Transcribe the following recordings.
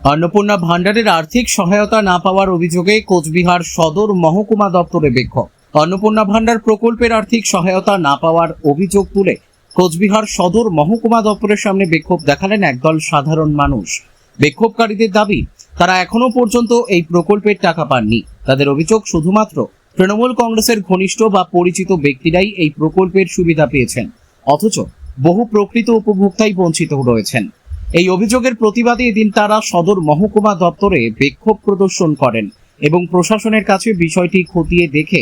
अन्नपूर्णा भांडारेर आर्थिक सहायता ना पाওয়ার অভিযোগে কোচবিহার সদর মহকুমা দপ্তরে বিক্ষোভ। अन्नपूर्णा भांडार प्रकल्पेर आर्थिक सहायता ना पाওয়ার অভিযোগ তুলে কোচবিহার সদর মহকুমা দপ্তরের সামনে বিক্ষোভ দেখালেন একদল সাধারণ মানুষ। বিক্ষোভকারীদের দাবি, তারা এখনো পর্যন্ত এই প্রকল্পের টাকা পাননি। তাদের অভিযোগ, শুধুমাত্র তৃণমূল কংগ্রেসের ঘনিষ্ঠ বা পরিচিত ব্যক্তিরাই এই প্রকল্পের সুবিধা পেয়েছেন, অথচ বহু প্রকৃত উপভোক্তাই বঞ্চিত রয়েছেন। এই অভিযোগের প্রতিবাদে এদিন তারা সদর মহকুমা দপ্তরে বিক্ষোভ প্রদর্শন করেন এবং প্রশাসনের কাছে বিষয়টি খতিয়ে দেখে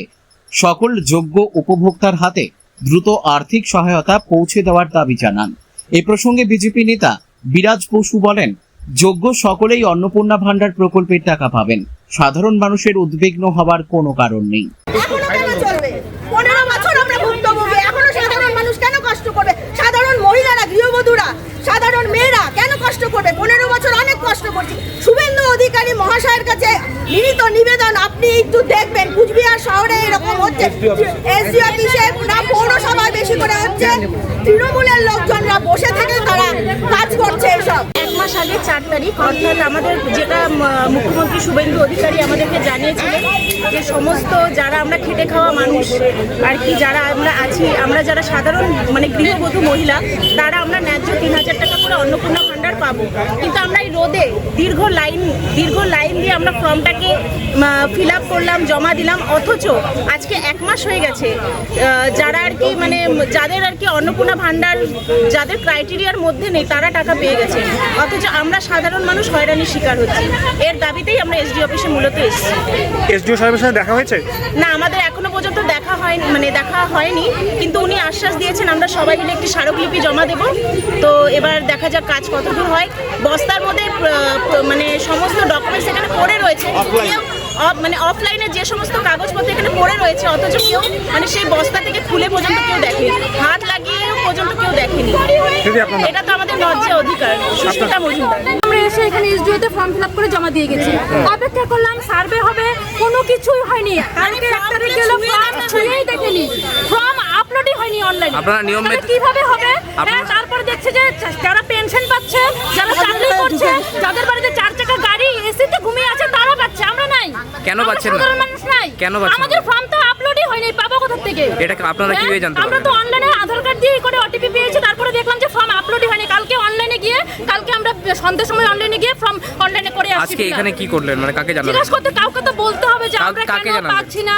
সকল যোগ্য উপভোক্তার হাতে দ্রুত আর্থিক সহায়তা পৌঁছে দেওয়ার দাবি জানান। এ প্রসঙ্গে বিজেপি নেতা বিরাজ বসু বলেন, যোগ্য সকলেই অন্নপূর্ণা ভান্ডার প্রকল্পের টাকা পাবেন। সাধারণ মানুষের উদ্বিগ্ন হওয়ার কোনো কারণ নেই। সাধারণ মহিলারা, গৃহবধূরা, সাধারণ মেয়েরা কেন কষ্ট করবে? 15 বছর অনেক কষ্ট করছি। শুভেন্দু অধিকারী মহাশয়ের কাছে লিখিত নিবেদন, আপনি একটু দেখবেন কুচবিহার শহরে এরকম হচ্ছে। এসডি অফিসে না পৌরসভায় বেশি করে হচ্ছে, তৃণমূলের লোকজনরা বসে থেকে তারা কাজ করছে। এসব এক মাস আগে 4 তারিখ, অর্থাৎ আমাদের যেটা মুখ্যমন্ত্রী শুভেন্দু অধিকারী আমাদেরকে জানিয়েছিলেন যে সমস্ত যারা আমরা খেটে খাওয়া মানুষ আর কি, যারা আমরা আছি, আমরা যারা সাধারণ মানে গৃহবধূ মহিলা, তারা আমরা ন্যায্য 3000 টাকা করে অন্নপূর্ণা ভান্ডার পাবো। কিন্তু আমরা এই রোদে দীর্ঘ লাইন দিয়ে আমরা ফর্মটাকে ফিল আপ করলাম, জমা দিলাম, অথচ আজকে 1 মাস হয়ে গেছে। যারা আর কি মানে যাদের আর কি অন্নপূর্ণা ভান্ডার যাদের ক্রাইটেরিয়ার মধ্যে নেই, তারা টাকা পেয়ে গেছে, অথচ আমরা সাধারণ মানুষ হয়রানির শিকার হচ্ছি। এর দাবিতেই আমরা এসডি অফিসে মূলত এসেছি। এসডিও সাহেবের সাথে দেখা হয়েছে? না, আমাদের এখনো পর্যন্ত দেখা হয়নি, কিন্তু উনি আশ্বাস দিয়েছেন আমরা সবাই মিলে একটি স্মারকলিপি জমা দেব। তো এবার দেখা যাক কাজ কতদূর হয়। বস্তার মধ্যে মানে সমস্ত ডকুমেন্টস এখানে পড়ে রয়েছে, মানে অফলাইনে যে সমস্ত কাগজপত্র এখানে পড়ে রয়েছে, অথচ কেউ মানে সেই বস্তা থেকে খুলে পর্যন্ত কেউ দেখেনি, হাত লাগিয়ে পর্যন্ত কেউ দেখেনি। এটা তো আমাদের ন্যায্য অধিকার। সুস্মিতা মজুমদার। আমরা এসে এখানে এসডিওতে ফর্ম ফিল আপ করে জমা দিয়ে গেছি। অপেক্ষা করলাম, সার্ভে হবে, কোনো কিছুই হয়নি। কালকে একটা গেল, ফর্ম ছুঁয়েই দেখেনি, ফর্ম আপলোডই হয়নি অনলাইনে। আপনারা নিয়ম কিভাবে হবে? তারপর দেখছে যে যারা পেনশন পাচ্ছে, যারা চাকরি করছে, যাদের বাড়িতে 4 চাকা গাড়ি, এসিতে ঘুমিয়ে আছে, তারা পাচ্ছে, আমরা নাই। কেন পাচ্ছেন না? সাধারণ মানুষ নাই। কেন পাচ্ছেন? আমাদের ফর্ম তো আপলোডই হয়নি, পাবো কোথা থেকে? এটা আপনারা কিভাবে জানতে পারবেন? আমরা তো অনলাইনে আধার কার্ড দিয়ে করে ওটিপি পেয়েছি, তারপরে দেখলাম যে ফর্ম আপলোডই হয়নি। কালকে আমরা সন্ধ্যার সময় অনলাইনে গিয়ে ফর্ম অনলাইনে করে আসছি। আজকে এখানে কি করলেন, মানে কাকে জানালেন? জিজ্ঞাসা করতে কাউকে তো বলতে হবে যে আমরা কেন পাচ্ছি না।